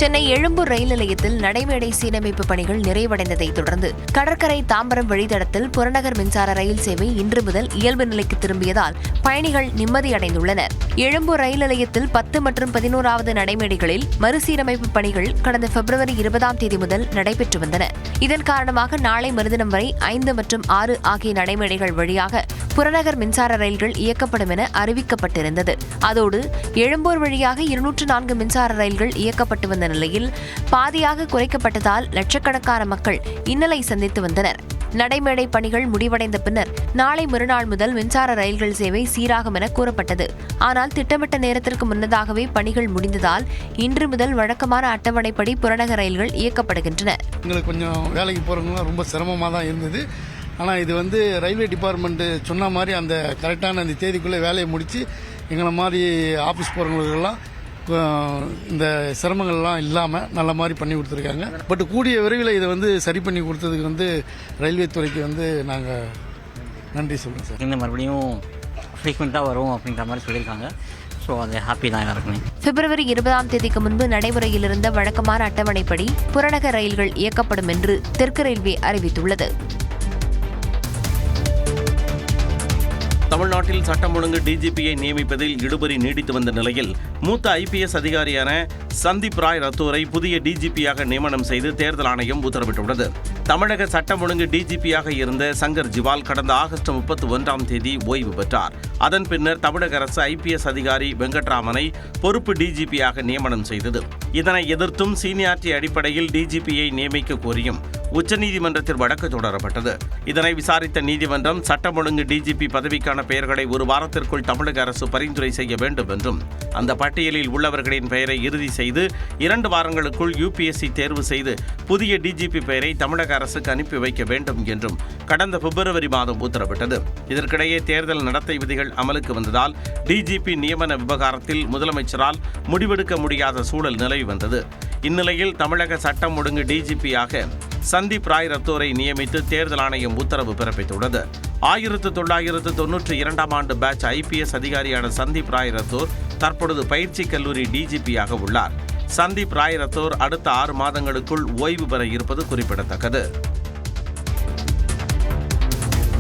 சென்னை எழும்பூர் ரயில் நிலையத்தில் நடைமேடை சீரமைப்பு பணிகள் நிறைவடைந்ததை தொடர்ந்து கடற்கரை தாம்பரம் வழித்தடத்தில் புறநகர் மின்சார ரயில் சேவை இன்று முதல் இயல்பு நிலைக்கு திரும்பியதால் பயணிகள் நிம்மதியடைந்துள்ளனர். எழும்பூர் ரயில் நிலையத்தில் 10 மற்றும் 11வது நடைமேடைகளில் மறுசீரமைப்பு பணிகள் கடந்த பிப்ரவரி 20ஆம் தேதி முதல் நடைபெற்று வந்தன. இதன் காரணமாக நாளை மறுதினம் வரை 5 மற்றும் 6 ஆகிய நடைமேடைகள் வழியாக புறநகர் மின்சார ரயில்கள் இயக்கப்படும் என அறிவிக்கப்பட்டிருந்தது. அதோடு எழும்பூர் வழியாக 204 மின்சார ரயில்கள் இயக்கப்பட்டு வந்த நிலையில் பாதியாக குறைக்கப்பட்டதால் லட்சக்கணக்கான மக்கள் இன்னலை சந்தித்து வந்தனர். நடைமேடை பணிகள் முடிவடைந்த பின்னர் நாளை மறுநாள் முதல் மின்சார ரயில்கள் சேவை சீராகும் என கூறப்பட்டது. ஆனால் திட்டமிட்ட நேரத்திற்கு முன்னதாகவே பணிகள் முடிந்ததால் இன்று முதல் வழக்கமான அட்டவணைப்படி புறநகர் ரயில்கள் இயக்கப்படுகின்றன. எங்களுக்கு கொஞ்சம் வேலைக்கு போறவங்க ரொம்ப சிரமமாக தான் இருந்தது. ஆனால் இது ரயில்வே டிபார்ட்மெண்ட் சொன்ன மாதிரி அந்த கரெக்டான அந்த தேதிக்குள்ளே வேலையை முடித்து எங்களை மாதிரி ஆஃபீஸ் போகிறவங்களுக்கெல்லாம் இந்த சிரமங்கள்லாம் இல்லாமல் நல்ல மாதிரி பண்ணி கொடுத்துருக்காங்க. பட் கூடிய விரைவில் இதை சரி பண்ணி கொடுத்ததுக்கு ரயில்வே துறைக்கு நாங்கள் நன்றி சொல்கிறோம் சார். இந்த மறுபடியும் ஃப்ரீக்வெண்ட்டாக வரும் அப்படின்ற மாதிரி சொல்லியிருக்காங்க. ஸோ அது ஹாப்பி தான் எல்லாருக்குமே. பிப்ரவரி 20ஆம் தேதிக்கு முன்பு நடைமுறையில் இருந்த வழக்கமான அட்டவணைப்படி புறநகர் ரயில்கள் இயக்கப்படும் என்று தெற்கு ரயில்வே அறிவித்துள்ளது. தமிழ்நாட்டில் சட்டம் ஒழுங்கு டிஜிபியை நியமிப்பதில் இழுபறி நீடித்து வந்த நிலையில் மூத்த ஐபிஎஸ் அதிகாரியான சந்தீப் ராய் ரத்தோரை புதிய டிஜிபியாக நியமனம் செய்து தேர்தல் ஆணையம் உத்தரவிட்டுள்ளது. தமிழக சட்டம் ஒழுங்கு டிஜிபியாக இருந்த சங்கர் ஜிவால் கடந்த ஆகஸ்ட் 31ஆம் தேதி ஓய்வு பெற்றார். அதன் பின்னர் தமிழக அரசு ஐபிஎஸ் அதிகாரி வெங்கட்ராமனை பொறுப்பு டிஜிபியாக நியமனம் செய்தது. இதனை எதிர்த்தும் சீனியாரிட்டி அடிப்படையில் டிஜிபியை நியமிக்க கோரியும் உச்சநீதிமன்றத்தில் வழக்கு தொடரப்பட்டது. இதனை விசாரித்த நீதிமன்றம் சட்டம் ஒழுங்கு டிஜிபி பதவிக்கான பெயர்களை ஒரு வாரத்திற்குள் தமிழக அரசு பரிந்துரை செய்ய வேண்டும் என்றும் அந்த பட்டியலில் உள்ளவர்களின் பெயரை இறுதி செய்து 2 வாரங்களுக்குள் யுபிஎஸ்சி தேர்வு செய்து புதிய டிஜிபி பெயரை தமிழக அரசுக்கு அனுப்பி வைக்க வேண்டும் என்றும் கடந்த பிப்ரவரி மாதம் உத்தரவிட்டது. இதற்கிடையே தேர்தல் நடத்தை விதிகள் அமலுக்கு வந்ததால் டிஜிபி நியமன விவகாரத்தில் முதலமைச்சரால் முடிவெடுக்க முடியாத சூழல் நிலவி வந்தது. இந்நிலையில் தமிழக சட்டம் ஒழுங்கு டிஜிபியாக சந்தீப் ராய் ரத்தோரை நியமித்து தேர்தல் ஆணையம் உத்தரவு பிறப்பித்துள்ளது. 1992ஆம் ஆண்டு பேட்ச் ஐபிஎஸ் அதிகாரியான சந்தீப் ராய் ரத்தோர் தற்பொழுது பயிற்சி கல்லூரி டிஜிபியாக உள்ளார். சந்தீப் ராய் ரத்தோர் அடுத்த 6 மாதங்களுக்குள் ஓய்வு பெற இருப்பது குறிப்பிடத்தக்கது.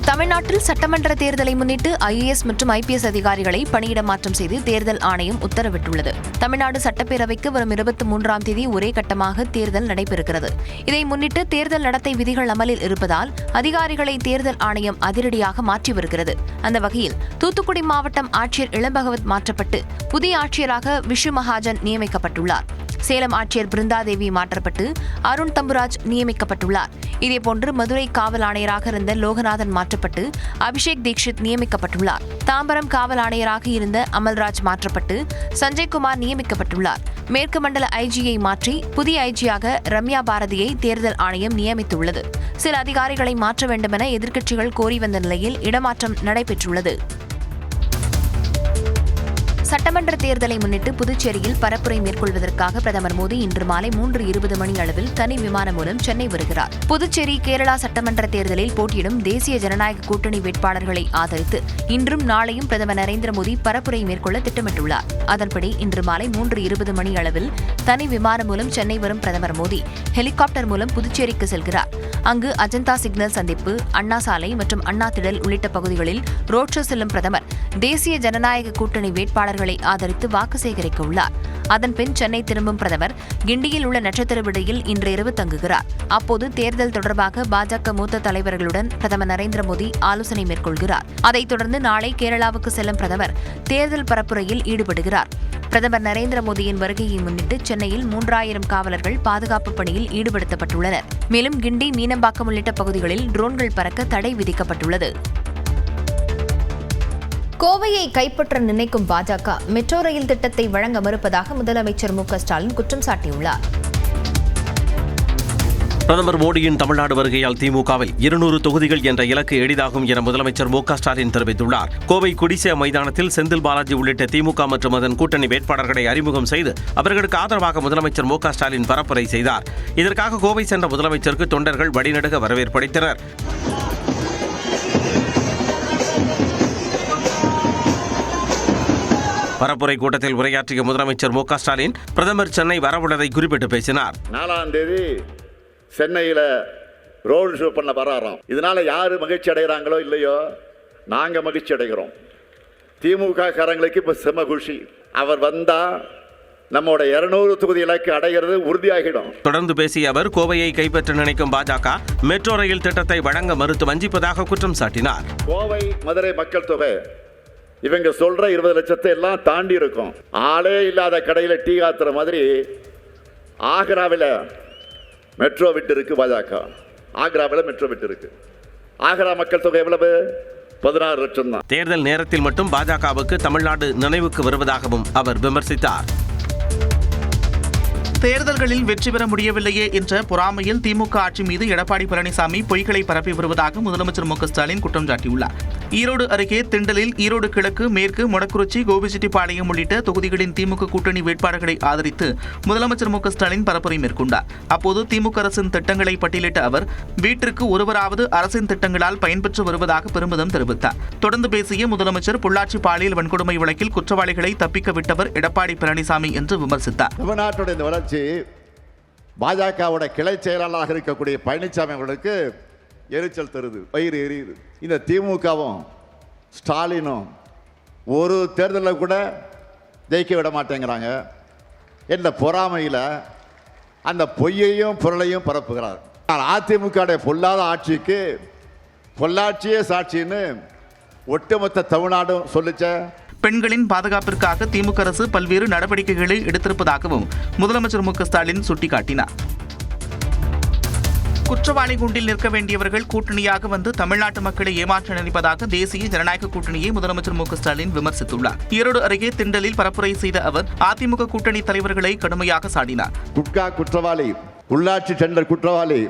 தமிழ்நாட்டில் சட்டமன்ற தேர்தலை முன்னிட்டு ஐஏஎஸ் மற்றும் ஐபிஎஸ் அதிகாரிகளை பணியிட மாற்றம் செய்து தேர்தல் ஆணையம் உத்தரவிட்டுள்ளது. தமிழ்நாடு சட்டப்பேரவைக்கு வரும் 23ஆம் தேதி ஒரே கட்டமாக தேர்தல் நடைபெறுகிறது. இதை முன்னிட்டு தேர்தல் நடத்தை விதிகள் அமலில் இருப்பதால் அதிகாரிகளை தேர்தல் ஆணையம் அதிரடியாக மாற்றி வருகிறது. அந்த வகையில் தூத்துக்குடி மாவட்டம் ஆட்சியர் இளம்பகவத் மாற்றப்பட்டு புதிய ஆட்சியராக விஷு மகாஜன் நியமிக்கப்பட்டுள்ளார். சேலம் ஆட்சியர் பிருந்தாதேவி மாற்றப்பட்டு அருண் தம்புராஜ் நியமிக்கப்பட்டுள்ளார். இதேபோன்று மதுரை காவல் ஆணையராக இருந்த லோகநாதன் மாற்றப்பட்டு அபிஷேக் தீக்ஷித் நியமிக்கப்பட்டுள்ளார். தாம்பரம் காவல் ஆணையராக இருந்த அமல்ராஜ் மாற்றப்பட்டு சஞ்சய்குமார் நியமிக்கப்பட்டுள்ளார். மேற்கு மண்டல ஐஜியை மாற்றி புதிய ஐஜியாக ரம்யா பாரதியை தேர்தல் ஆணையம் நியமித்துள்ளது. சில அதிகாரிகளை மாற்ற வேண்டுமென எதிர்க்கட்சிகள் கோரி வந்த நிலையில் இடமாற்றம் நடைபெற்றுள்ளது. சட்டமன்ற தேர்தலை முன்னிட்டு புதுச்சேரியில் பரப்புரை மேற்கொள்வதற்காக பிரதமர் மோடி இன்று மாலை 3:20 மணி அளவில் தனி விமானம் மூலம் சென்னை வருகிறார். புதுச்சேரி கேரளா சட்டமன்ற தேர்தலில் போட்டியிடும் தேசிய ஜனநாயக கூட்டணி வேட்பாளர்களை ஆதரித்து இன்றும் நாளையும் பிரதமர் நரேந்திர மோடி பரப்புரை மேற்கொள்ள திட்டமிட்டுள்ளார். அதன்படி இன்று மாலை 3:20 மணி அளவில் தனி விமானம் மூலம் சென்னை வரும் பிரதமர் மோடி ஹெலிகாப்டர் மூலம் புதுச்சேரிக்கு செல்கிறார். அங்கு அஜந்தா சிக்னல் சந்திப்பு, அண்ணா சாலை மற்றும் அண்ணா திடல் உள்ளிட்ட பகுதிகளில் ரோட் ஷோ செல்லும் பிரதமர் தேசிய ஜனநாயக கூட்டணி வேட்பாளர்களை ஆதரித்து வாக்கு சேகரிக்க உள்ளார். அதன்பின் சென்னை திரும்பும் பிரதமர் கிண்டியில் உள்ள நட்சத்திர விடுதியில் இன்று இரவு தங்குகிறார். அப்போது தேர்தல் தொடர்பாக பாஜக மூத்த தலைவர்களுடன் பிரதமர் நரேந்திர மோடி ஆலோசனை மேற்கொள்கிறார். அதைத் தொடர்ந்து நாளை கேரளாவுக்கு செல்லும் பிரதமர் தேர்தல் பரப்புரையில் ஈடுபடுகிறார். பிரதமர் நரேந்திர மோடியின் வருகையை முன்னிட்டு சென்னையில் 3000 காவலர்கள் பாதுகாப்பு பணியில் ஈடுபடுத்தப்பட்டுள்ளனர். மேலும் கிண்டி, மீனம்பாக்கம் உள்ளிட்ட பகுதிகளில் ட்ரோன்கள் பறக்க தடை விதிக்கப்பட்டுள்ளது. கோவையை கைப்பற்ற நினைக்கும் பாஜக மெட்ரோ ரயில் திட்டத்தை வழங்க மறுப்பதாக முதலமைச்சர் மு க ஸ்டாலின் குற்றம் சாட்டியுள்ளார். பிரதமர் மோடியின் தமிழ்நாடு வருகையால் திமுகவில் 200 தொகுதிகள் என்ற இலக்கு எளிதாகும் என முதலமைச்சர் மு க ஸ்டாலின் தெரிவித்துள்ளார். கோவை குடிசே மைதானத்தில் செந்தில் பாலாஜி உள்ளிட்ட திமுக மற்றும் அதன் கூட்டணி வேட்பாளர்களை அறிமுகம் செய்து அவர்களுக்கு ஆதரவாக முதலமைச்சர் மு க ஸ்டாலின் பரப்புரை செய்தார். இதற்காக கோவை சென்ற முதலமைச்சருக்கு தொண்டர்கள் வழிநடுக வரவேற்பளித்தனர். பரப்புரை கூட்டத்தில் உரையாற்றிய முதலமைச்சர் மு க ஸ்டாலின் பிரதமர் சென்னை வரவுள்ளதை குறிப்பிட்டு பேசினார். 4ஆம் தேதி சென்னையில் ரோடு ஷோ பண்ண வராராம். இதனால யாரு மகிழ்ச்சி அடைகிறாங்களோ இல்லையோ, நாங்க மகிழ்ச்சி அடைகிறோம். திமுக காரங்களுக்கு இப்ப செம குஷி. அவர் வந்தா நம்மோட 200 தொகுதி இலக்கு அடைகிறது உறுதியாகிடும். தொடர்ந்து பேசிய அவர் கோவையை கைப்பற்ற நினைக்கும் பாஜக மெட்ரோ ரயில் திட்டத்தை வழங்க மறுத்து வஞ்சிப்பதாக குற்றம் சாட்டினார். கோவை மதுரை மக்கள் தொகை இவங்க சொல்ற 20 லட்சத்தை எல்லாம் தாண்டி இருக்கும். ஆளே இல்லாத கடையில டீ காத்துற மாதிரி ஆக்ராவில் மெட்ரோ விட்டு இருக்கு பாஜக. ஆக்ராவில் மெட்ரோ விட்டு இருக்கு. ஆக்ரா மக்கள் தொகை எவ்வளவு? 16 லட்சம் தான். தேர்தல் நேரத்தில் மட்டும் பாஜகவுக்கு தமிழ்நாடு நினைவுக்கு வருவதாகவும் அவர் விமர்சித்தார். தேர்தல்களில் வெற்றி பெற முடியவில்லையே என்ற பொறாமையில் திமுக ஆட்சி மீது எடப்பாடி பழனிசாமி பொய்களை பரப்பி வருவதாக முதலமைச்சர் மு க ஸ்டாலின் குற்றம் சாட்டியுள்ளார். ஈரோடு அருகே திண்டலில் ஈரோடு கிழக்கு, மேற்கு, மொடக்குறிச்சி, கோபிச்செட்டிப்பாளையம் உள்ளிட்ட தொகுதிகளின் திமுக கூட்டணி வேட்பாளர்களை ஆதரித்து முதலமைச்சர் மு க ஸ்டாலின் பரப்புரை மேற்கொண்டார். அப்போது திமுக அரசின் திட்டங்களை பட்டியலிட்ட அவர் வீட்டிற்கு ஒருவராவது அரசின் திட்டங்களால் பயன்பெற்று வருவதாக பெருமிதம் தெரிவித்தார். தொடர்ந்து பேசிய முதலமைச்சர் பொள்ளாச்சி பாலியல் வன்கொடுமை வழக்கில் குற்றவாளிகளை தப்பிக்க விட்டவர் எடப்பாடி பழனிசாமி என்று விமர்சித்தார். தமிழ்நாட்டுடைய இந்த வளர்ச்சி பாஜகவோட கிளை செயலாளராக இருக்கக்கூடிய பழனிசாமி அவர்களுக்கு எரிச்சல் தருது, வயிறு எரியுது. இந்த திமுகவும் ஸ்டாலினும் ஒரு தேர்தலில் கூட ஜெயிக்க விட மாட்டேங்கிறாங்க என்ற பொறாமையில் அந்த பொய்யையும் பொருளையும் பரப்புகிறார். அதிமுக பொல்லாத ஆட்சிக்கு பொள்ளாச்சியே சாட்சின்னு ஒட்டுமொத்த தமிழ்நாடும் சொல்லிச்ச. பெண்களின் பாதுகாப்பிற்காக திமுக அரசு பல்வேறு நடவடிக்கைகளை எடுத்திருப்பதாகவும் முதலமைச்சர் மு க ஸ்டாலின் சுட்டிக்காட்டினார். குற்றவாளி குண்டில் நிற்க வேண்டியவர்கள் கூட்டணியாக வந்து தமிழ்நாட்டு மக்களை ஏமாற்ற நினைப்பதாக தேசிய ஜனநாயக கூட்டணியை முதலமைச்சர் மு க ஸ்டாலின் விமர்சித்துள்ளார். ஈரோடு அருகே திண்டலில் பரப்புரை செய்த அவர் அதிமுக கூட்டணி தலைவர்களை கடுமையாக சாடினார். குட்கா குற்றவாளி, உள்ளாட்சி டெண்டர் குற்றவாளி,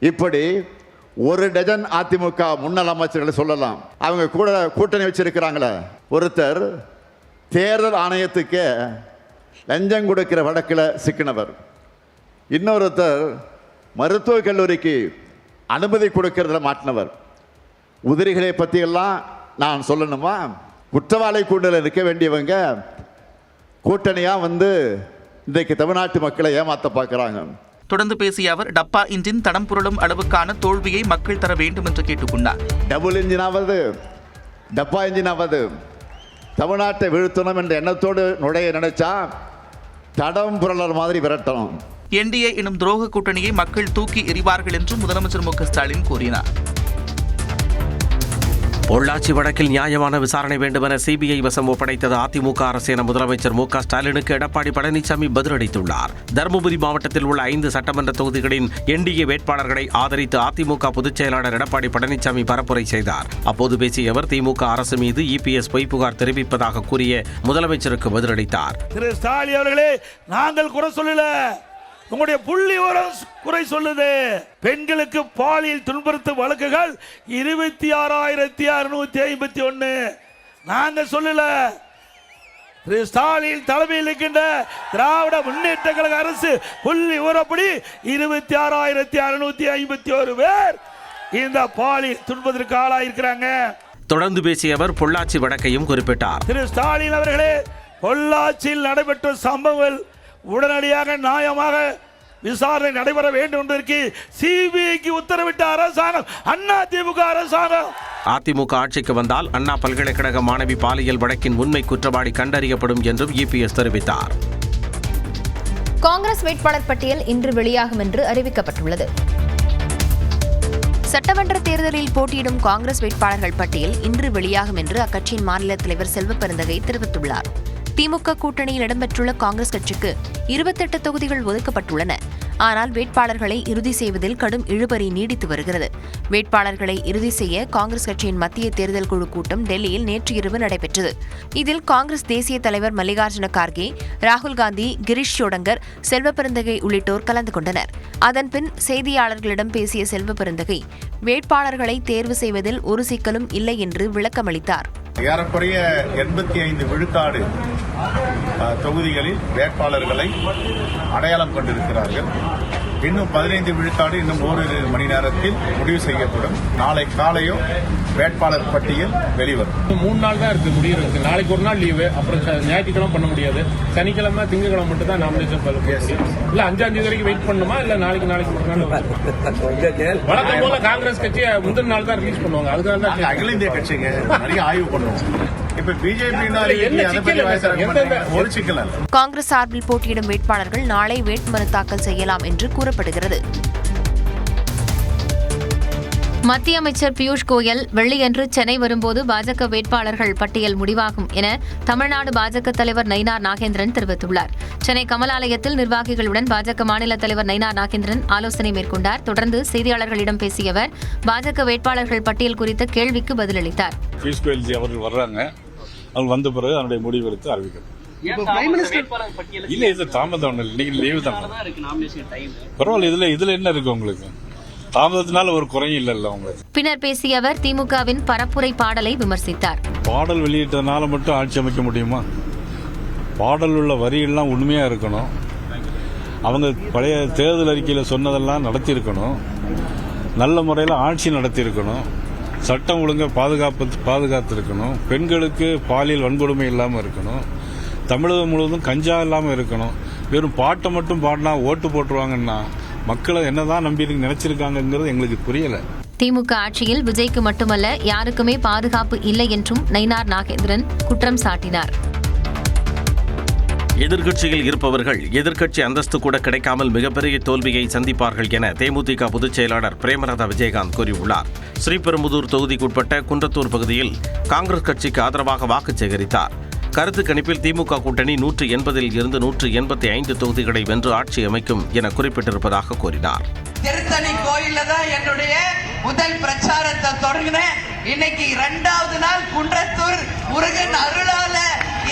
இப்படி ஒரு டஜன் அதிமுக முன்னாள் அமைச்சர்களை சொல்லலாம். அவங்க கூட கூட்டணி வச்சிருக்கிறாங்களே. ஒருத்தர் தேர்தல் ஆணையத்துக்கு லஞ்சம் கொடுக்கிற வழக்கில் சிக்கினவர், இன்னொருத்தர் மருத்துவக் கல்லூரிக்கு அனுமதி கொடுக்கறதுல மாட்டினவர். உதிரிகளை பற்றியெல்லாம் நான் சொல்லணுமா? குற்றவாளி கூண்டில் இருக்க வேண்டியவங்க கூட்டணியாக வந்து இன்றைக்கு தமிழ்நாட்டு மக்களை ஏமாற்ற பார்க்குறாங்க. தொடர்ந்து பேசிய அவர் டப்பா இன்ஜின் தடம் புரளும் அளவுக்கான தோல்வியை மக்கள் தர வேண்டும் என்று கேட்டுக்கொண்டார். டபுள் இன்ஜினாவது டப்பா இன்ஜினாவது தமிழ்நாட்டை வீழ்த்தணும் என்ற எண்ணத்தோடு நுழைய நினைச்சா தடம் புரளர் மாதிரி விரட்டணும். என்டிஏ எனும் துரோக கூட்டணியை மக்கள் தூக்கி எறிவார்கள் என்றும் முதலமைச்சர் மு க ஸ்டாலின் கூறினார். பொள்ளாச்சி வழக்கில் நியாயமான விசாரணை வேண்டுமென சிபிஐ வசம் ஒப்படைத்தது அதிமுக அரசு என முதலமைச்சர் மு க ஸ்டாலினுக்கு எடப்பாடி பழனிசாமி பதிலளித்துள்ளார். தருமபுரி மாவட்டத்தில் உள்ள 5 சட்டமன்ற தொகுதிகளின் என்டிஏ வேட்பாளர்களை ஆதரித்து அதிமுக பொதுச் செயலாளர் எடப்பாடி பழனிசாமி பரப்புரை செய்தார். அப்போது பேசிய அவர் திமுக அரசு மீது இபிஎஸ் பொய் புகார் தெரிவிப்பதாக கூறிய முதலமைச்சருக்கு பதிலளித்தார். திரு ஸ்டாலின் அவர்களே, நாங்கள் குறை சொல்லல, உங்களுடைய புள்ளி விவரம் குறை சொல்லுது. பெண்களுக்கு பாலியல் துன்புறுத்தும் வழக்குகள் 26,651. நாங்க சொல்லல. திரு ஸ்டாலின் தலைமையில் இருக்கின்ற திராவிட முன்னேற்ற கழக அரசு புள்ளி விவரப்படி 26,651 பேர் இந்த பாலியல் துன்பத்திற்கு ஆளாயிருக்கிறாங்க. தொடர்ந்து பேசிய அவர் பொள்ளாச்சி வழக்கையும் குறிப்பிட்டார். திரு ஸ்டாலின் அவர்களே, பொள்ளாச்சியில் நடைபெற்ற சம்பவங்கள் உடனடியாக நியாயமாக விசாரணை நடைபெற வேண்டும் என்பதற்கு சிபிஐக்கு உத்தரவிட்ட அரசாங்கம் அதிமுக அரசாங்கம். அதிமுக ஆட்சிக்கு வந்தால் அண்ணா பல்கலைக்கழக மாணவி பாலியல் வழக்கின் உண்மை குற்றவாளி கண்டறியப்படும் என்றும் இபிஎஸ் தெரிவித்தார். காங்கிரஸ் வேட்பாளர் பட்டியல் இன்று வெளியாகும் என்று அறிவிக்கப்பட்டுள்ளது. சட்டமன்ற தேர்தலில் போட்டியிடும் காங்கிரஸ் வேட்பாளர்கள் பட்டியல் இன்று வெளியாகும் என்று அக்கட்சியின் மாநில தலைவர் செல்வ பெருந்தகை தெரிவித்துள்ளார். திமுக கூட்டணியில் இடம்பெற்றுள்ள காங்கிரஸ் கட்சிக்கு 28 தொகுதிகள் ஒதுக்கப்பட்டுள்ளன. ஆனால் வேட்பாளர்களை இறுதி செய்வதில் கடும் இழுபறி நீடித்து வருகிறது. வேட்பாளர்களை இறுதி செய்ய காங்கிரஸ் கட்சியின் மத்திய தேர்தல் குழு கூட்டம் டெல்லியில் நேற்று இரவு நடைபெற்றது. இதில் காங்கிரஸ் தேசிய தலைவர் மல்லிகார்ஜுன கார்கே, ராகுல் காந்தி, கிரீஷ் சோடங்கர், செல்வ பெருந்தகை உள்ளிட்டோர் கலந்து கொண்டனர். அதன்பின் செய்தியாளர்களிடம் பேசிய செல்வ பெருந்தகை வேட்பாளர்களை தேர்வு செய்வதில் ஒரு சிக்கலும் இல்லை என்று விளக்கமளித்தார். ஏறக்குறைய 85 விழுக்காடு தொகுதிகளில் வேட்பாளர்களை அடையாளம் கொண்டிருக்கிறார்கள். இன்னும் 15 விழுக்காடு இன்னும் ஓரிரு மணி நேரத்தில் முடிவு செய்யப்படும். நாளை காலையோ வேட்பாளர் பட்டியல் வெளிவரும். 3 நாள் தான் இருக்கு முடிவு. நாளைக்கு ஒரு நாள் லீவு, அப்புறம் ஞாயிற்றுக்கிழமை பண்ண முடியாது. சனிக்கிழமை திங்கக்கிழமை மட்டும் தான் நாமினேஷன் இல்ல 5ஆம் தேதி வரைக்கும் வெயிட் பண்ணுமா, இல்ல நாளைக்கு வழக்கம் போல காங்கிரஸ் கட்சி முந்தின நாள் தான் ரிலீஸ் பண்ணுவாங்க. அதுக்காக தான் அகில இந்திய கட்சிங்க நிறைய ஆய்வு பண்ணுவோம். இப்ப பிஜேபி ஒரு சிக்கல் அல்ல. காங்கிரஸ் சார்பில் போட்டியிடும் வேட்பாளர்கள் நாளை வேட்புமனு தாக்கல் செய்யலாம் என்று கூறப்படுகிறது. மத்திய அமைச்சர் பியூஷ் கோயல் வெள்ளியன்று சென்னை வரும்போது பாஜக வேட்பாளர்கள் பட்டியல் முடிவாகும் என தமிழ்நாடு பாஜக தலைவர் நயினார் நாகேந்திரன் தெரிவித்துள்ளார். சென்னை கமலாலயத்தில் நிர்வாகிகளுடன் பாஜக மாநில தலைவர் நயினார் நாகேந்திரன் ஆலோசனை மேற்கொண்டார். தொடர்ந்து செய்தியாளர்களிடம் பேசிய அவர் பாஜக வேட்பாளர்கள் பட்டியல் குறித்த கேள்விக்கு பதிலளித்தார். பியூஷ் கோயல்ஜி அவர்கள் வர்றாங்க, அவங்க வந்த பிறகு அதனுடைய முடிவு எடுத்து அறிவிக்கிறோம். இல்ல இது தாமதம் இன்னைக்கு லீவு தான். பரவாயில்ல, இதுல என்ன இருக்கு உங்களுக்கு? தாமதத்தினால ஒரு குறையும் இல்ல உங்களுக்கு. பின்னர் பேசிய அவர் திமுகவின் பரப்புரை பாடலை விமர்சித்தார். பாடல் வெளியிட்டதுனால மட்டும் ஆட்சி அமைக்க முடியுமா? பாடல் உள்ள வரியெல்லாம் உண்மையா இருக்கணும். அவங்க பழைய தேர்தல் அறிக்கையில் சொன்னதெல்லாம் நடத்தி இருக்கணும். நல்ல முறையில் ஆட்சி நடத்தி இருக்கணும். சட்டம் ஒழுங்கை பாதுகாத்து இருக்கணும். பெண்களுக்கு பாலியல் வன்கொடுமை இல்லாமல் இருக்கணும். தமிழகம் முழுவதும் கஞ்சா இல்லாமல் இருக்கணும். வெறும் பாட்டை மட்டும் பாடினா ஓட்டு போட்டுருவாங்கன்னா மக்களை என்னதான் நம்பி நினைச்சிருக்காங்கிறது எங்களுக்கு புரியல. திமுக ஆட்சியில் விஜய்க்கு மட்டுமல்ல யாருக்குமே பாதுகாப்பு இல்லை என்றும் நயினார் நாகேந்திரன் குற்றம் சாட்டினார். எதிர்க்கட்சியில் இருப்பவர்கள் எதிர்க்கட்சி அந்தஸ்து கூட கிடைக்காமல் மிகப்பெரிய தோல்வியை சந்திப்பார்கள் என தேமுதிக பொதுச் செயலாளர் பிரேமலதா விஜயகாந்த் கூறியுள்ளார். ஸ்ரீபெரும்புதூர் தொகுதிக்குட்பட்ட குன்றத்தூர் பகுதியில் காங்கிரஸ் கட்சிக்கு ஆதரவாக வாக்கு சேகரித்தார். கருத்து கணிப்பில் திமுக கூட்டணி 180 இருந்து 185 தொகுதிகளை வென்று ஆட்சி அமைக்கும் என குறிப்பிட்டிருப்பதாக கூறினார். திருத்தணி கோயில்ல தான் என்னுடைய முதல் பிரச்சாரத்தை தொடங்கினேன். இன்னைக்கு 2வது நாள் குன்றத்தூர் முருகன் அருளால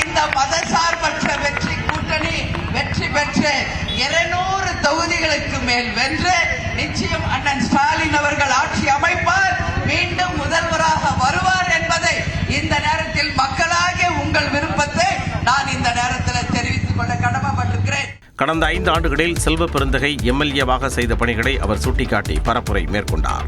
இந்த மதசார்பற்ற வெற்றி கூட்டணி வெற்றி பெற்று 200 தொகுதிகளுக்கு மேல் வென்று நிச்சயம் அண்ணன் ஸ்டாலின் அவர்கள் ஆட்சி அமைப்பார், மீண்டும் முதல்வராக வருவார் என்பதை இந்த நேரத்தில் மக்களாகிய உங்கள் விருப்பத்தை நான் இந்த நேரத்தில் தெரிவித்துக் கொள்ள கடமைப்பட்டிருக்கிறேன். கடந்த 5 ஆண்டுகளில் செல்வ பெருந்தகை எம்எல்ஏவாக செய்த பணிகளை அவர் சுட்டிக்காட்டி பரப்புரை மேற்கொண்டார்.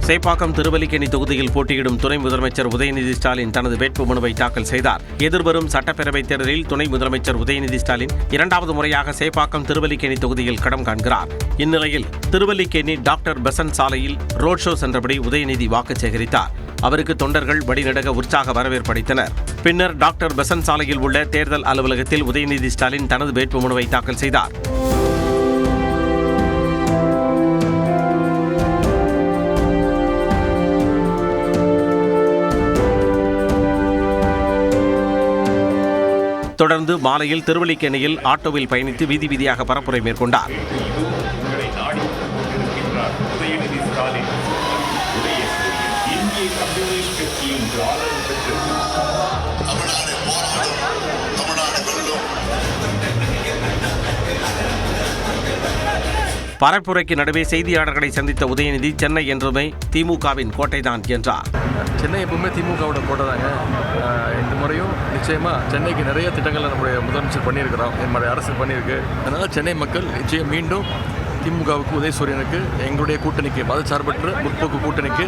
சேப்பாக்கம் திருவல்லிக்கேணி தொகுதியில் போட்டியிடும் துணை முதலமைச்சர் உதயநிதி ஸ்டாலின் தனது வேட்புமனுவை தாக்கல் செய்தார். எதிர்வரும் சட்டப்பேரவைத் தேர்தலில் துணை முதலமைச்சர் உதயநிதி ஸ்டாலின் 2வது முறையாக சேப்பாக்கம் திருவல்லிக்கேணி தொகுதியில் களம் காண்கிறார். இந்நிலையில் திருவல்லிக்கேணி டாக்டர் பெசன்ட் சாலையில் ரோட் ஷோ சென்றபடி உதயநிதி வாக்கு சேகரித்தார். அவருக்கு தொண்டர்கள் வழிநடக உற்சாக வரவேற்பளித்தனர். பின்னர் டாக்டர் பெசன்ட் சாலையில் உள்ள தேர்தல் அலுவலகத்தில் உதயநிதி ஸ்டாலின் தனது வேட்புமனுவை தாக்கல் செய்தார். தொடர்ந்து மாலையில் திருவல்லிக்கேணியில் ஆட்டோவில் பயணித்து வீதி வீதியாக பரப்புரை மேற்கொண்டார். பரப்புரைக்கு நடுவே செய்தியாளர்களை சந்தித்த உதயநிதி சென்னை என்றுமே திமுகவின் கோட்டைதான் என்றார். சென்னை எப்பவுமே திமுகவோட கோட்டை தாங்க. இந்த முறையும் நிச்சயமாக சென்னைக்கு நிறைய திட்டங்களை நம்முடைய முதலமைச்சர் பண்ணியிருக்கிறோம், நம்முடைய அரசு பண்ணியிருக்கு. அதனால் சென்னை மக்கள் நிச்சயம் மீண்டும் திமுகவுக்கு, உதயசூரியனுக்கு, எங்களுடைய கூட்டணிக்கு, மதச்சார்பற்ற முற்போக்கு கூட்டணிக்கு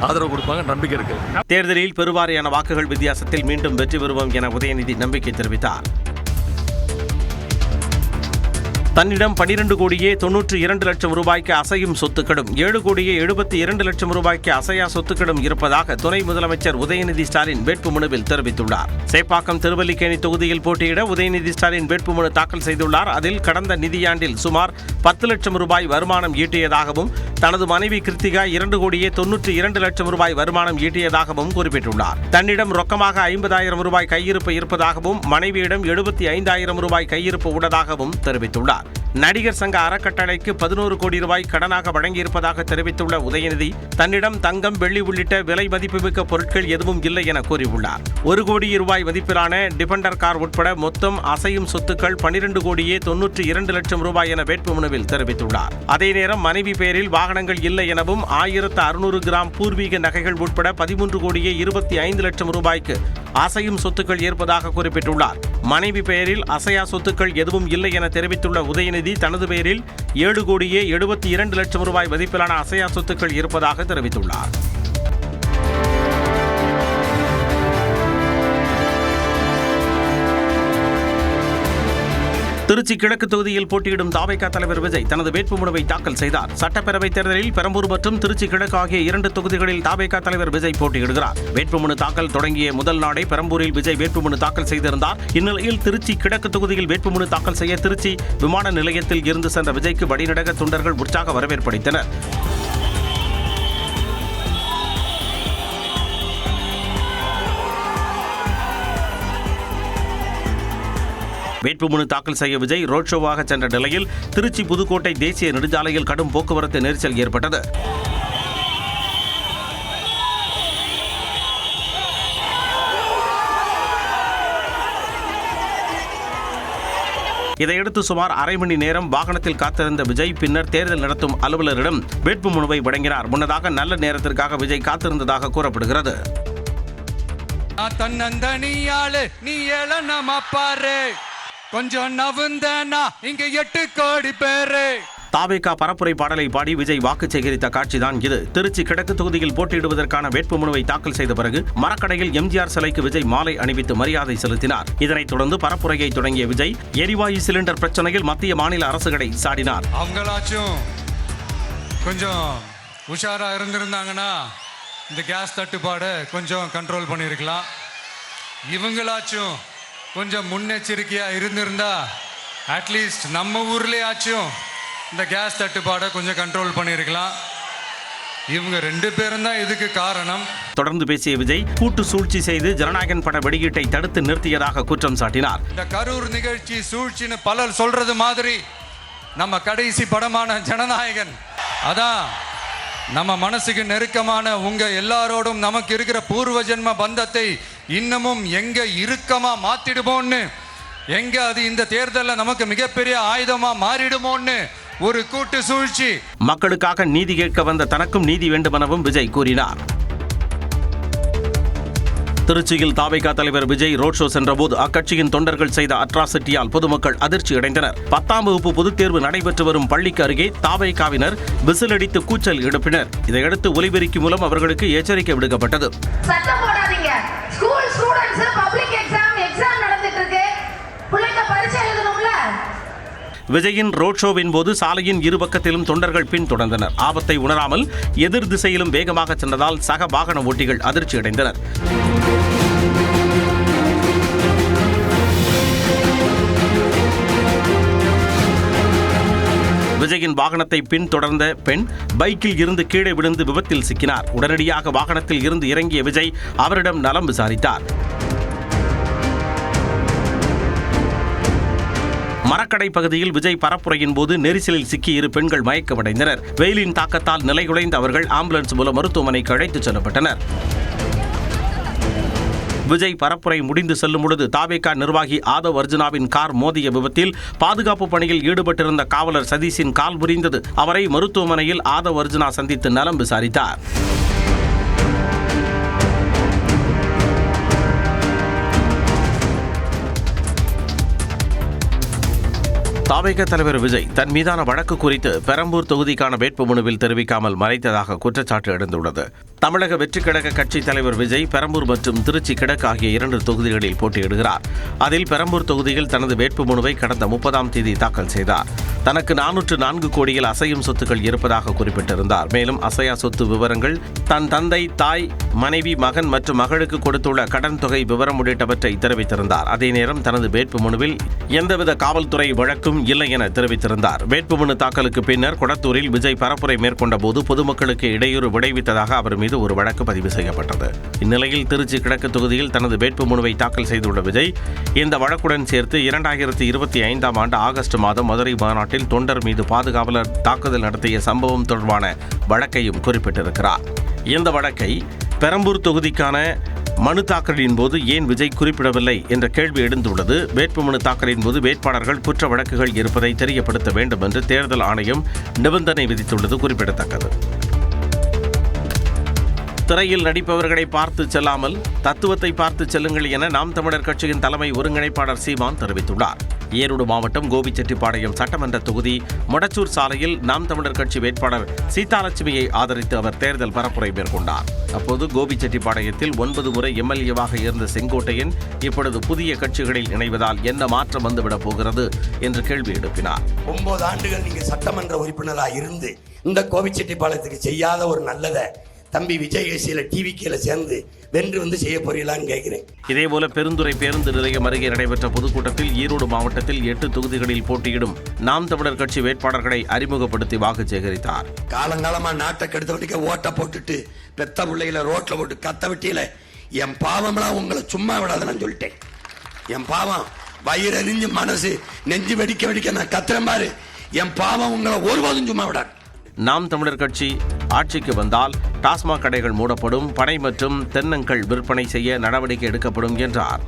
ஆதரவு கொடுப்பாங்க, நம்பிக்கை இருக்கு. தேர்தலில் பெருவாரியான வாக்குகள் வித்தியாசத்தில் மீண்டும் வெற்றி பெறுவோம் என உதயநிதி நம்பிக்கை தெரிவித்தார். தன்னிடம் 12 கோடியே 92 லட்சம் ரூபாய்க்கு அசையும் சொத்துக்களும் 7 கோடியே 72 லட்சம் ரூபாய்க்கு அசையா சொத்துக்களும் இருப்பதாக துணை முதலமைச்சர் உதயநிதி ஸ்டாலின் வேட்புமனுவில் தெரிவித்துள்ளார். சேப்பாக்கம் திருவல்லிக்கேணி தொகுதியில் போட்டியிட உதயநிதி ஸ்டாலின் வேட்புமனு தாக்கல் செய்துள்ளார். அதில் கடந்த நிதியாண்டில் சுமார் 10 லட்சம் ரூபாய் வருமானம் ஈட்டியதாகவும் தனது மனைவி கிருத்திகா 2 கோடியே 92 லட்சம் ரூபாய் வருமானம் ஈட்டியதாகவும் குறிப்பிட்டுள்ளார். தன்னிடம் ரொக்கமாக 50,000 ரூபாய் கையிருப்பு இருப்பதாகவும் மனைவியிடம் 75,000 ரூபாய் கையிருப்பு உள்ளதாகவும் தெரிவித்துள்ளார். நடிகர் சங்க அறக்கட்டளைக்கு 11 கோடி ரூபாய் கடனாக வழங்கியிருப்பதாக தெரிவித்துள்ள உதயநிதி, தன்னிடம் தங்கம், வெள்ளி உள்ளிட்ட விலை மதிப்புமிக்க பொருட்கள் எதுவும் இல்லை என கூறியுள்ளார். 1 கோடி ரூபாய் மதிப்பிலான டிபெண்டர் கார் உட்பட மொத்தம் அசையும் சொத்துக்கள் 12 கோடியே 92 லட்சம் ரூபாய் என வேட்புமனுவில் தெரிவித்துள்ளார். அதே நேரம் மனைவி பெயரில் வாகனங்கள் இல்லை எனவும் 1600 கிராம் பூர்வீக நகைகள் உட்பட 13 கோடியே 25 லட்சம் ரூபாய்க்கு அசையும் சொத்துக்கள் இருப்பதாக குறிப்பிட்டுள்ளார். மனைவி பெயரில் அசையா சொத்துக்கள் எதுவும் இல்லை என தெரிவித்துள்ள உதயநிதி, தனது பெயரில் 7 கோடியே 72 லட்சம் ரூபாய் மதிப்பிலான அசையா சொத்துக்கள் இருப்பதாக தெரிவித்துள்ளார். திருச்சி கிழக்கு தொகுதியில் போட்டியிடும் தாவேகா தலைவர் விஜய் தனது வேட்புமனுவை தாக்கல் செய்தார். சட்டப்பேரவைத் தேர்தலில் பெரம்பூர் மற்றும் திருச்சி கிழக்கு ஆகிய 2 தொகுதிகளில் தாவேகா தலைவர் விஜய் போட்டியிடுகிறார். வேட்புமனு தாக்கல் தொடங்கிய முதல் நாளே பெரம்பூரில் விஜய் வேட்புமனு தாக்கல் செய்திருந்தார். இந்நிலையில் திருச்சி கிழக்கு தொகுதியில் வேட்புமனு தாக்கல் செய்ய திருச்சி விமான நிலையத்தில் இருந்து சென்ற விஜய்க்கு வழிநடக தொண்டர்கள் உற்சாக வரவேற்பளித்தனர். வேட்புமனு தாக்கல் செய்ய விஜய் ரோட் ஷோவாக சென்ற நிலையில் திருச்சி புதுக்கோட்டை தேசிய நெடுஞ்சாலையில் கடும் போக்குவரத்து நெரிசல் ஏற்பட்டது. இதையடுத்து சுமார் அரை மணி நேரம் வாகனத்தில் காத்திருந்த விஜய் பின்னர் தேர்தல் நடத்தும் அலுவலரிடம் வேட்புமனுவை வழங்கினார். முன்னதாக நல்ல நேரத்திற்காக விஜய் காத்திருந்ததாக கூறப்படுகிறது. கொஞ்சம் நவுந்தனா இங்க 8 கோடி பேரு. தாவேகா பரப்புரை பாடலை பாடி விஜய் வாக்கு சேகரித்த காட்சிதான் இது. திருச்சி கிழக்கு தொகுதியில் போட்டியிடுவதற்கான வேட்புமனுவை தாக்கல் செய்த பிறகு மரக்கடையில் எம்ஜிஆர் சிலைக்கு விஜய் மாலை அணிவித்து மரியாதை செலுத்தினார். இதனைத் தொடர்ந்து பரப்புரையை தொடங்கிய விஜய் எரிவாயு சிலிண்டர் பிரச்சனையில் மத்திய மாநில அரசுகளை சாடினார். அவங்களாச்சும் கொஞ்சம் உஷாரா இருந்திருந்தாங்கன்னா இந்த கேஸ் தட்டுப்பாடை கொஞ்சம் கண்ட்ரோல் பண்ணியிருக்கலாம். இவங்களாச்சும் கொஞ்சம் முன்னெச்சரிக்கையா இருந்திருந்தா அட்லீஸ்ட் நம்ம ஊர்லயாச்சும் இந்த கேஸ் தட்டுப்பாடை கொஞ்சம் கண்ட்ரோல் பண்ணியிருக்கலாம். இவங்க 2 பேரும் தான் இதுக்கு காரணம். தொடர்ந்து பேசிய விஜய் கூட்டு சூழ்ச்சி செய்து ஜனநாயகன் பட வெடியீட்டை தடுத்து நிறுத்தியதாக குற்றம் சாட்டினார். இந்த கரூர் நிகழ்ச்சி சூழ்ச்சின்னு பலர் சொல்றது மாதிரி நம்ம கடைசி படமான ஜனநாயகன் அதான் நம்ம மனசுக்கு நெருக்கமான உங்க எல்லாரோடும் நமக்கு இருக்கிற பூர்வ ஜென்ம பந்தத்தை இன்னமும் எங்க இறுக்கமா மாத்திடுமோன்னு, எங்க அது இந்த தேர்தலில் நமக்கு மிகப்பெரிய ஆயுதமா மாறிடுமோன்னு ஒரு கூட்டு சூழ்ச்சி. மக்களுக்காக நீதி கேட்க வந்த தனக்கும் நீதி வேண்டுமெனவும் விஜய் கூறினார். திருச்சியில் தாவேகா தலைவர் விஜய் ரோட் ஷோ சென்றபோது அக்கட்சியின் தொண்டர்கள் செய்த அட்ராசிட்டியால் பொதுமக்கள் அதிர்ச்சி அடைந்தனர். 10ஆம் வகுப்பு பொதுத் தேர்வு நடைபெற்று வரும் பள்ளிக்கு அருகே தாவேகாவினர் விசிலடித்து கூச்சல் எழுப்பினர். இதையடுத்து ஒலிபெருக்கி மூலம் அவர்களுக்கு எச்சரிக்கை விடுக்கப்பட்டது. விஜயின் ரோட் ஷோவின் போது சாலையின் இரு பக்கத்திலும் தொண்டர்கள் பின்தொடர்ந்தனர். ஆபத்தை உணராமல் எதிர் திசையிலும் வேகமாக சென்றதால் சக வாகன ஓட்டிகள் அதிர்ச்சியடைந்தனர். விஜயின் வாகனத்தை பின்தொடர்ந்த பெண் பைக்கில் இருந்து கீழே விழுந்து விபத்தில் சிக்கினார். உடனடியாக வாகனத்தில் இருந்து இறங்கிய விஜய் அவரிடம் நலம் விசாரித்தார். மரக்கடை பகுதியில் விஜய் பரப்புரையின் போது நெரிசலில் சிக்கி 2 பெண்கள் மயக்கமடைந்தனர். வெயிலின் தாக்கத்தால் நிலைகுலைந்த அவர்கள் ஆம்புலன்ஸ் மூலம் மருத்துவமனைக்கு அழைத்துச் செல்லப்பட்டனர். விஜய் பரப்புரை முடிந்து செல்லும் பொழுது தாவேகா நிர்வாகி ஆதவ் அர்ஜுனாவின் கார் மோதிய விபத்தில் பாதுகாப்பு பணியில் ஈடுபட்டிருந்த காவலர் சதீஷின் கால் முறிந்தது. அவரை மருத்துவமனையில் ஆதவ் அர்ஜுனா சந்தித்து நலம் விசாரித்தார். தாவேகா தலைவர் விஜய் தன் மீதான வழக்கு குறித்து பெரம்பூர் தொகுதிக்கான வேட்புமனுவில் தெரிவிக்காமல் மறைத்ததாக குற்றச்சாட்டு எழுந்துள்ளது. தமிழக வெற்றிக் கழக கட்சி தலைவர் விஜய் பெரம்பூர் மற்றும் திருச்சி கிழக்கு ஆகிய 2 தொகுதிகளில் போட்டியிடுகிறார். அதில் பெரம்பூர் தொகுதியில் தனது வேட்புமனுவை கடந்த 30ஆம் தேதி தாக்கல் செய்தார். தனக்கு 404 கோடியில் அசையும் சொத்துக்கள் இருப்பதாக குறிப்பிட்டிருந்தார். மேலும் அசையா சொத்து விவரங்கள் தன் தந்தை, தாய் மனைவி, மகன் மற்றும் மகளுக்கு கொடுத்துள்ள கடன் தொகை விவரம் உள்ளிட்டவற்றை தெரிவித்திருந்தார். அதே நேரம் தனது வேட்புமனுவில் எந்தவித காவல்துறை வழக்கும் இல்லை என தெரிவித்திருந்தார். வேட்புமனு தாக்கலுக்கு பின்னர் கொடத்தூரில் விஜய் பரப்புரை மேற்கொண்ட போது பொதுமக்களுக்கு இடையூறு விளைவித்ததாக அவர் மீது ஒரு வழக்கு பதிவு செய்யப்பட்டது. இந்நிலையில் திருச்சி கிழக்கு தொகுதியில் தனது வேட்புமனுவை தாக்கல் செய்துள்ள விஜய் இந்த வழக்குடன் சேர்த்து 2025ஆம் ஆண்டு ஆகஸ்ட் மாதம் மதுரை மாநாட்டில் தொண்டர் மீது பாதுகாவலர் தாக்குதல் நடத்திய சம்பவம் தொடர்பான வழக்கையும் குறிப்பிட்டிருக்கிறார். இந்த வழக்கை பெரம்பூர் தொகுதிக்கான மனு தாக்கலின் போது ஏன் விஜய் குறிப்பிடவில்லை என்ற கேள்வி எழுந்துள்ளது. வேட்புமனு தாக்கலின் போது வேட்பாளர்கள் குற்ற வழக்குகள் இருப்பதை தெரியப்படுத்த வேண்டும் என்று தேர்தல் ஆணையம் நிபந்தனை விதித்துள்ளது குறிப்பிடத்தக்கது. திரையில் நடிப்பவர்களை பார்த்து செல்லாமல் தத்துவத்தை பார்த்து செல்லுங்கள் என நாம் தமிழர் கட்சியின் தலைமை ஒருங்கிணைப்பாளர் சீமான் தெரிவித்துள்ளார். ஈரோடு மாவட்டம் கோபிச்செட்டிப்பாளையம் சட்டமன்ற தொகுதி மொடச்சூர் சாலையில் நாம் தமிழர் கட்சி வேட்பாளர் சீதாலட்சுமியை ஆதரித்து அவர் தேர்தல் பரப்புரை மேற்கொண்டார். அப்போது கோபிச்செட்டிப்பாளையத்தில் 9 முறை எம்எல்ஏவாக இருந்த செங்கோட்டையன் இப்பொழுது புதிய கட்சிகளில் இணைவதால் என்ன மாற்றம் வந்துவிடப் போகிறது என்று கேள்வி எழுப்பினார். 9 ஆண்டுகள் நீங்க சட்டமன்ற உறுப்பினராக இருந்து இந்த கோபிச்செட்டிப்பாளையத்துக்கு செய்யாத ஒரு நல்லதை தம்பி விஜய் டிவிக்கில சேர்ந்து வென்று வந்து செய்ய போறீங்களான்னு கேட்கிறேன். இதேபோல பெருந்துறை பேருந்து நிலையம் அருகே நடைபெற்ற பொதுக்கூட்டத்தில் ஈரோடு மாவட்டத்தில் 8 தொகுதிகளில் போட்டியிடும் நாம் தமிழர் கட்சி வேட்பாளர்களை அறிமுகப்படுத்தி வாக்கு சேகரித்தார். காலங்காலமா நாட்டை கெடுத்தவட்டிக்க ஓட்ட போட்டுட்டு பெத்த பிள்ளைகளை ரோட்ல போட்டு கத்த விட்டியில என் பாவம்லாம் உங்களை சும்மா விடாத நான் சொல்லிட்டேன். என் பாவம் வயிறறிஞ்சு மனசு நெஞ்சு வெடிக்க வெடிக்க நான் கத்துறேன் பாரு. என் பாவம் உங்களை ஒருபோதும் சும்மா விடாது. நாம் தமிழர் கட்சி ஆட்சிக்கு வந்தால் டாஸ்மாக் கடைகள் மூடப்படும், பனை மற்றும் தென்னங்கள் விற்பனை செய்ய நடவடிக்கை எடுக்கப்படும் என்றார்.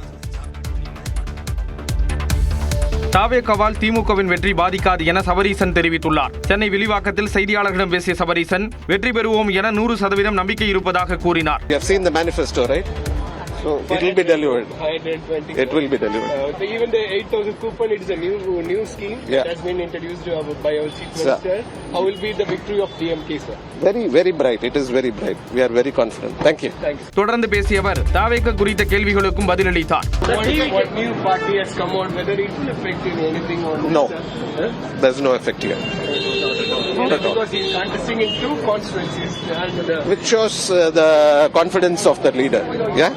தாவேகாவால் திமுகவின் வெற்றி பாதிக்காது என சபரீசன் தெரிவித்துள்ளார். சென்னை வில்லிவாக்கத்தில் செய்தியாளர்களிடம் பேசிய சபரீசன் வெற்றி பெறுவோம் என 100% நம்பிக்கை இருப்பதாக கூறினார். So it will be delivered. It will be delivered. Even the 8,000 coupon, it is a new scheme that has been introduced by our chief minister. How will be the victory of DMK, sir? Very bright. It is very bright. We are very confident. Thank you. தொடர்ந்து பேசிய அவர் தாவேக குறித்த கேள்விகளுக்கும் பதிலளித்தார். What new party has come out, whether it will affect anything on No. There's no effect here. Because he is contesting in 2 constituencies. Which shows the confidence of the leader. Yeah?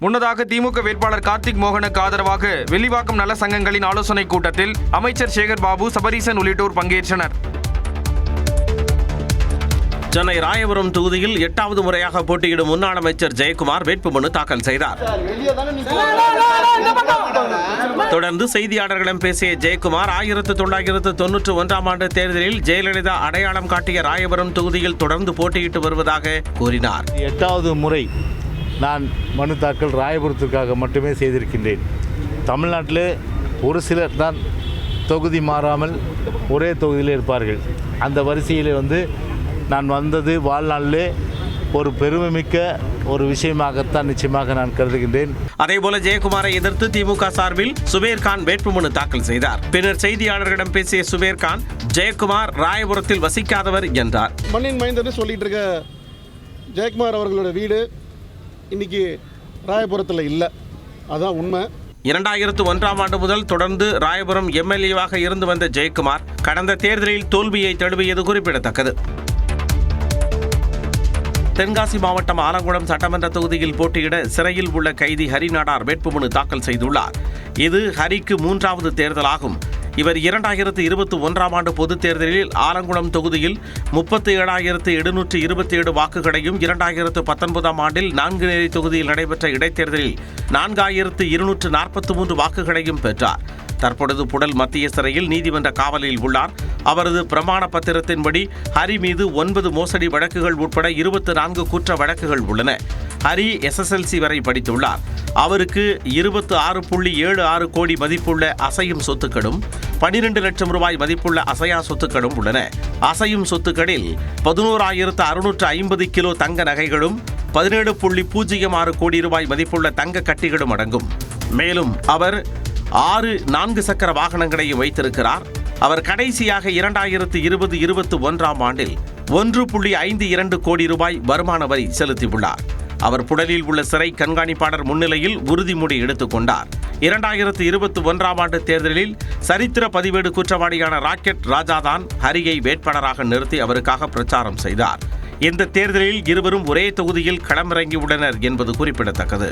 முன்னதாக திமுக வேட்பாளர் கார்த்திக் மோகனுக்கு ஆதரவாக வில்லிவாக்கம் நல சங்கங்களின் ஆலோசனை கூட்டத்தில் அமைச்சர் சேகர் பாபு, சபரீசன் உள்ளிட்டோர் பங்கேற்றனர். சென்னை ராயபுரம் தொகுதியில் 8வது முறையாக போட்டியிடும் முன்னாள் அமைச்சர் ஜெயக்குமார் வேட்புமனு தாக்கல் செய்தார். தொடர்ந்து செய்தியாளர்களிடம் பேசிய ஜெயக்குமார் 1991ஆம் ஆண்டு தேர்தலில் ஜெயலலிதா அடையாளம் காட்டிய ராயபுரம் தொகுதியில் தொடர்ந்து போட்டியிட்டு வருவதாக கூறினார். 8வது முறை நான் மனு தாக்கல் ராயபுரத்திற்காக மட்டுமே செய்திருக்கின்றேன். தமிழ்நாட்டில் ஒரு சிலர் தான் தொகுதி மாறாமல் ஒரே தொகுதியில் இருப்பார்கள். அந்த வரிசையில் நான் வந்தது வாழ்நாளிலே ஒரு பெருமைமிக்க ஒரு விஷயமாகத்தான் நிச்சயமாக நான் கருதுகின்றேன். அதேபோல ஜெயக்குமாரை எதிர்த்து திமுக சார்பில் சுபேர்கான் வேட்புமனு தாக்கல் செய்தார். பின்னர் செய்தியாளர்களிடம் பேசிய சுபேர்கான் ஜெயக்குமார் ராயபுரத்தில் வசிக்காதவர் என்றார். மண்ணின் மைந்தர் சொல்லிட்டு இருக்க ஜெயக்குமார் அவர்களோட வீடு இன்னைக்கு ராயபுரத்தில் இல்லை, அதான் உண்மை. 2001ஆம் ஆண்டு முதல் தொடர்ந்து ராயபுரம் எம்எல்ஏவாக இருந்து வந்த ஜெயக்குமார் கடந்த தேர்தலில் தோல்வியை தழுவியது குறிப்பிடத்தக்கது. தென்காசி மாவட்டம் ஆலங்குளம் சட்டமன்ற தொகுதியில் போட்டியிட சிறையில் உள்ள கைதி ஹரி நாடார் வேட்புமனு தாக்கல் செய்துள்ளார். இது ஹரிக்கு 3வது தேர்தலாகும். இவர் 2021ஆம் ஆண்டு பொதுத் தேர்தலில் ஆலங்குளம் தொகுதியில் 37,727 வாக்குகளையும் 2019ஆம் ஆண்டில் நான்குநேரி தொகுதியில் நடைபெற்ற இடைத்தேர்தலில் 4,243 வாக்குகளையும் பெற்றார். தற்பொழுது புழல் மத்திய சிறையில் நீதிமன்ற காவலில் உள்ளார். அவரது பிரமாண பத்திரத்தின்படி ஹரி மீது 9 மோசடி வழக்குகள் உட்பட 24 குற்ற வழக்குகள் உள்ளன. ஹரி SSLC வரை படித்துள்ளார். அவருக்கு 26.76 கோடி மதிப்புள்ள அசையும் சொத்துக்களும் 12 லட்சம் ரூபாய் மதிப்புள்ள அசையா சொத்துக்களும் உள்ளன. அசையும் சொத்துக்களில் 11,650 கிலோ தங்க நகைகளும் 17.06 கோடி ரூபாய் மதிப்புள்ள தங்க கட்டிகளும் அடங்கும். மேலும் அவர் 6 4 சக்கர வாகனங்களையும் வைத்திருக்கிறார். அவர் கடைசியாக 2020-21ஆம் ஆண்டில் 1.52 கோடி ரூபாய் வருமான வரி செலுத்தியுள்ளார். அவர் புழலில் உள்ள சிறை கண்காணிப்பாளர் முன்னிலையில் உறுதிமொழி எடுத்துக் கொண்டார். 2021ஆம் ஆண்டு தேர்தலில் சரித்திர பதிவேடு குற்றவாளியான ராக்கெட் ராஜாதான் ஹரியை வேட்பாளராக நிறுத்தி அவருக்காக பிரச்சாரம் செய்தார். இந்த தேர்தலில் இருவரும் ஒரே தொகுதியில் களமிறங்கியுள்ளனர் என்பது குறிப்பிடத்தக்கது.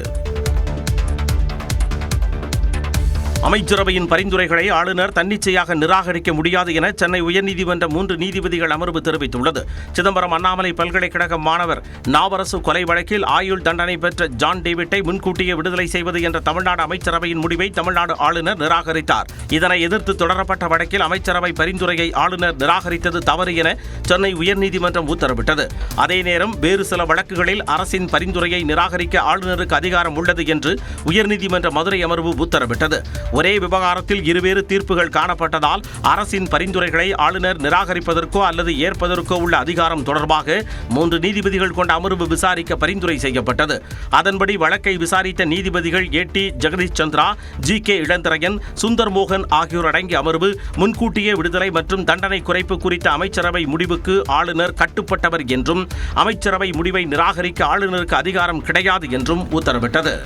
அமைச்சரவையின் பரிந்துரைகளை ஆளுநர் தன்னிச்சையாக நிராகரிக்க முடியாது என சென்னை உயர்நீதிமன்ற 3 நீதிபதிகள் அமர்வு தெரிவித்துள்ளது. சிதம்பரம் அண்ணாமலை பல்கலைக்கழக மாணவர் நாவரசு கொலை வழக்கில் ஆயுள் தண்டனை பெற்ற ஜான் டேவிட்டை முன்கூட்டியே விடுதலை செய்வது என்ற தமிழ்நாடு அமைச்சரவையின் முடிவை தமிழ்நாடு ஆளுநர் நிராகரித்தார். இதனை எதிர்த்து தொடரப்பட்ட வழக்கில் அமைச்சரவை பரிந்துரையை ஆளுநர் நிராகரித்தது தவறு என சென்னை உயர்நீதிமன்றம் உத்தரவிட்டது. அதே நேரம் வேறு சில வழக்குகளில் அரசின் பரிந்துரையை நிராகரிக்க ஆளுநருக்கு அதிகாரம் உள்ளது என்று உயர்நீதிமன்ற மதுரை அமர்வு உத்தரவிட்டது. ஒரே விவகாரத்தில் இருவேறு தீர்ப்புகள் காணப்பட்டதால் அரசின் பரிந்துரைகளை ஆளுநர் நிராகரிப்பதற்கோ அல்லது ஏற்பதற்கோ உள்ள அதிகாரம் தொடர்பாக 3 நீதிபதிகள் கொண்ட அமர்வு விசாரிக்க பரிந்துரை செய்யப்பட்டது. அதன்படி வழக்கை விசாரித்த நீதிபதிகள் ஏ.டி. ஜெகதீஷ் சந்திரா, ஜி.கே. இளந்திரையன், சுந்தர் மோகன் ஆகியோர் அடங்கிய அமர்வு முன்கூட்டியே விடுதலை மற்றும் தண்டனை குறைப்பு குறித்த அமைச்சரவை முடிவுக்கு ஆளுநர் கட்டுப்பட்டவர் என்றும் அமைச்சரவை முடிவை நிராகரிக்க ஆளுநருக்கு அதிகாரம் கிடையாது என்றும் உத்தரவிட்டது.